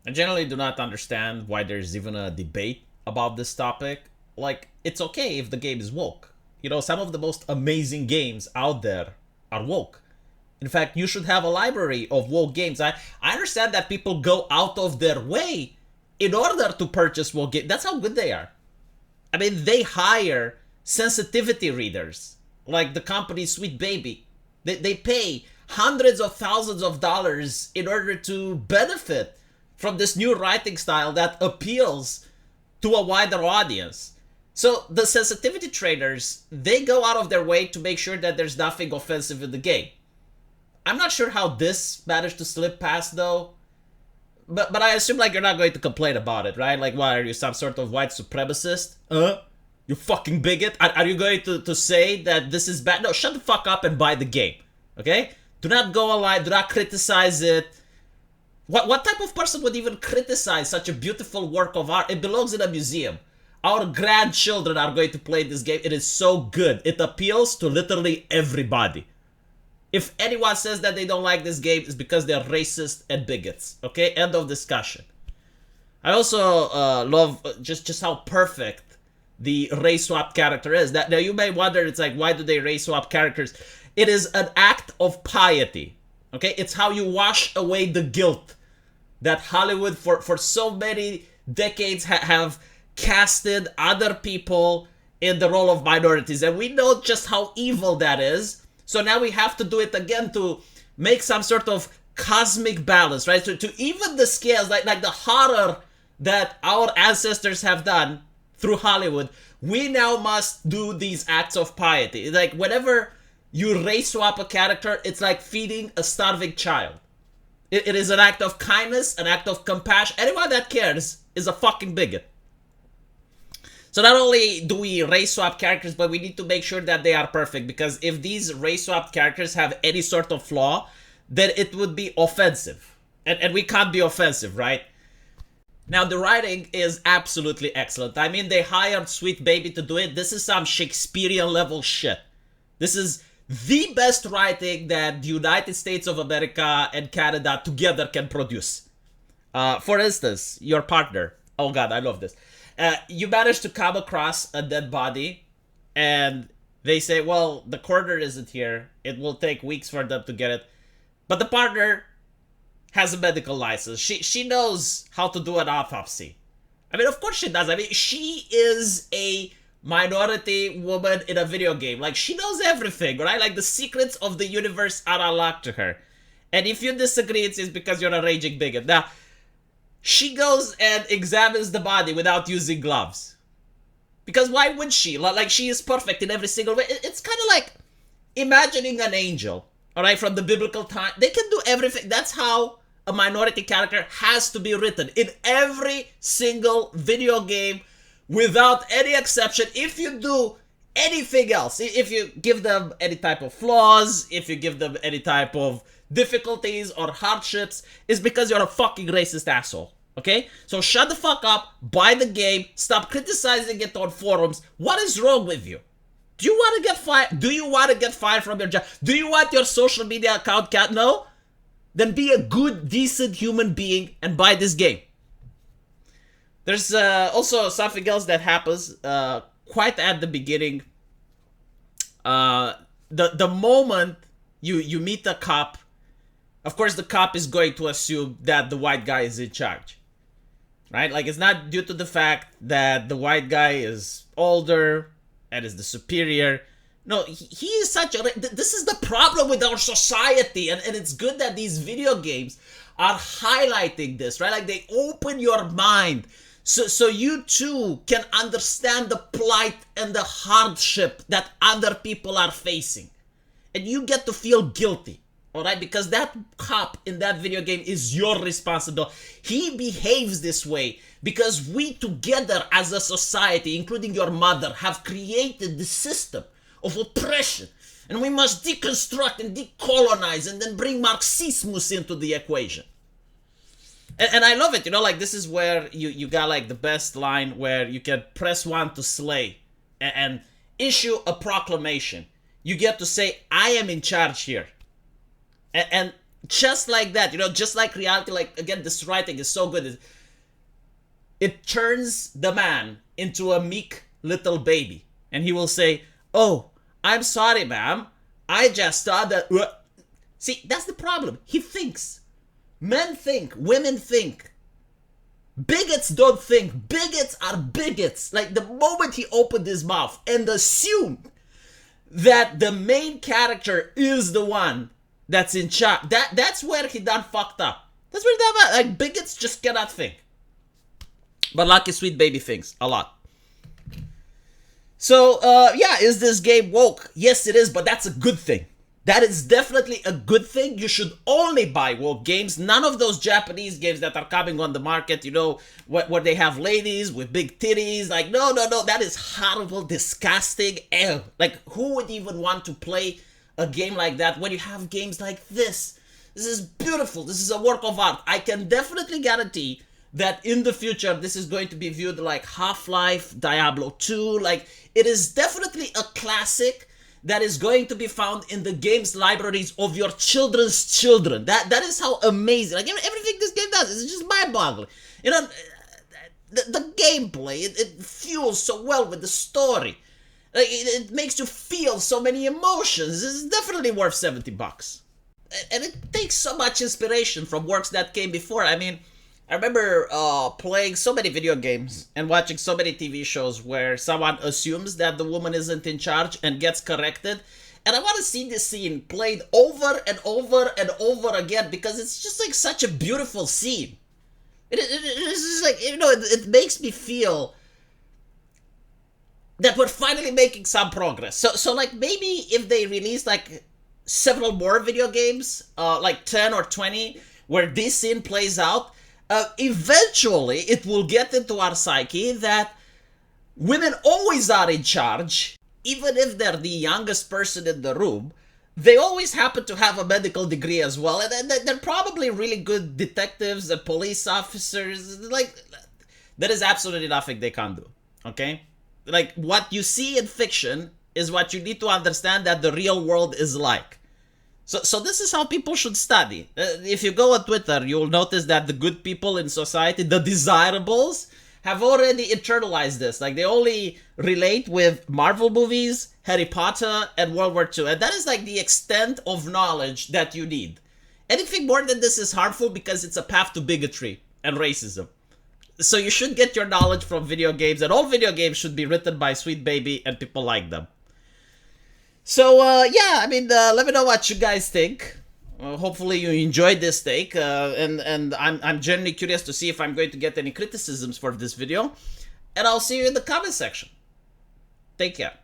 I generally do not understand why there's even a debate about this topic. Like, it's okay if the game is woke. You know, some of the most amazing games out there are woke. In fact, you should have a library of woke games. I understand that people go out of their way in order to purchase woke games. That's how good they are. I mean, they hire sensitivity readers like the company Sweet Baby. They pay hundreds of thousands of dollars in order to benefit from this new writing style that appeals to a wider audience. So the sensitivity traders, they go out of their way to make sure that there's nothing offensive in the game. I'm not sure how this managed to slip past though. But I assume like you're not going to complain about it, right? Like, why are you some sort of white supremacist? You fucking bigot. Are you going to say that this is bad? No, shut the fuck up and buy the game. Okay? Do not go online. Do not criticize it. What type of person would even criticize such a beautiful work of art? It belongs in a museum. Our grandchildren are going to play this game. It is so good. It appeals to literally everybody. If anyone says that they don't like this game, it's because they're racist and bigots. Okay, end of discussion. I also love just how perfect the race swap character is. Now you may wonder, it's like, why do they race swap characters? It is an act of piety. Okay, it's how you wash away the guilt that Hollywood for so many decades have casted other people in the role of minorities, and we know just how evil that is. So now we have to do it again to make some sort of cosmic balance, right? To even the scales, like the horror that our ancestors have done through Hollywood, we now must do these acts of piety. Like, whenever you race swap a character, it's like feeding a starving child. It is an act of kindness, an act of compassion. Anyone that cares is a fucking bigot. So not only do we race swap characters, but we need to make sure that they are perfect, because if these race swapped characters have any sort of flaw, then it would be offensive. And we can't be offensive, right? Now, the writing is absolutely excellent. I mean, they hired Sweet Baby to do it. This is some Shakespearean level shit. This is the best writing that the United States of America and Canada together can produce. For instance, your partner. Oh god, I love this. You manage to come across a dead body, and they say, well, the coroner isn't here. It will take weeks for them to get it. But the partner has a medical license. She knows how to do an autopsy. I mean, of course she does. I mean, she is a minority woman in a video game. Like, she knows everything, right? Like, the secrets of the universe are unlocked to her. And if you disagree, it's because you're a raging bigot. Now, she goes and examines the body without using gloves. Because why would she? Like, she is perfect in every single way. It's kind of like imagining an angel, all right, from the biblical time. They can do everything. That's how a minority character has to be written in every single video game, without any exception. If you do anything else, if you give them any type of flaws, if you give them any type of difficulties or hardships, it's because you're a fucking racist asshole. Okay? So shut the fuck up, buy the game, stop criticizing it on forums. What is wrong with you? Do you want to get fired? Do you want to get fired from your job? Do you want your social media account cat? No? Then be a good, decent human being and buy this game. There's also something else that happens quite at the beginning. The moment you meet the cop, of course the cop is going to assume that the white guy is in charge. Right? Like, it's not due to the fact that the white guy is older and is the superior. No, he is such a... This is the problem with our society, and it's good that these video games are highlighting this, right? Like, they open your mind so you too can understand the plight and the hardship that other people are facing. And you get to feel guilty, alright? Because that cop in that video game is your responsibility. He behaves this way because we together as a society, including your mother, have created the system of oppression. And we must deconstruct and decolonize and then bring Marxismus into the equation. And I love it, you know, like, this is where you got like the best line where you can press one to slay and issue a proclamation. You get to say, I am in charge here. And Just like that, you know, just like reality. Like, again, this writing is so good. It turns the man into a meek little baby. And he will say, "Oh, I'm sorry, ma'am. I just thought that..." See, that's the problem. He thinks. Men think. Women think. Bigots don't think. Bigots are bigots. Like, the moment he opened his mouth and assumed that the main character is the one that's in charge, that's where he done fucked up. That's where he done. Like, bigots just cannot think. But Lucky Sweet Baby thinks a lot. So, yeah, is this game woke? Yes, it is, but that's a good thing. That is definitely a good thing. You should only buy woke games. None of those Japanese games that are coming on the market, you know, where they have ladies with big titties. Like, no. That is horrible, disgusting. Ew. Like, who would even want to play a game like that when you have games like this? This is beautiful. This is a work of art. I can definitely guarantee that in the future, this is going to be viewed like Half-Life, Diablo 2. Like, it is definitely a classic that is going to be found in the games libraries of your children's children. That is how amazing. Like, everything this game does is just mind-boggling. You know, the gameplay, it fuels so well with the story. Like, it makes you feel so many emotions. It's definitely worth $70. And it takes so much inspiration from works that came before. I mean, I remember playing so many video games and watching so many TV shows where someone assumes that the woman isn't in charge and gets corrected. And I want to see this scene played over and over and over again because it's just like such a beautiful scene. It's just like, you know, it makes me feel that we're finally making some progress. So like, maybe if they release like several more video games, like 10 or 20, where this scene plays out, eventually it will get into our psyche that women always are in charge, even if they're the youngest person in the room. They always happen to have a medical degree as well, and they're probably really good detectives and police officers. Like, there is absolutely nothing they can't do, okay? Like, what you see in fiction is what you need to understand that the real world is like. So this is how people should study. If you go on Twitter, you'll notice that the good people in society, the desirables, have already internalized this. Like, they only relate with Marvel movies, Harry Potter, and World War II. And that is like the extent of knowledge that you need. Anything more than this is harmful because it's a path to bigotry and racism. So you should get your knowledge from video games, and all video games should be written by Sweet Baby and people like them. So, yeah, I mean, let me know what you guys think. Hopefully you enjoyed this take, and I'm genuinely curious to see if I'm going to get any criticisms for this video. And I'll see you in the comment section. Take care.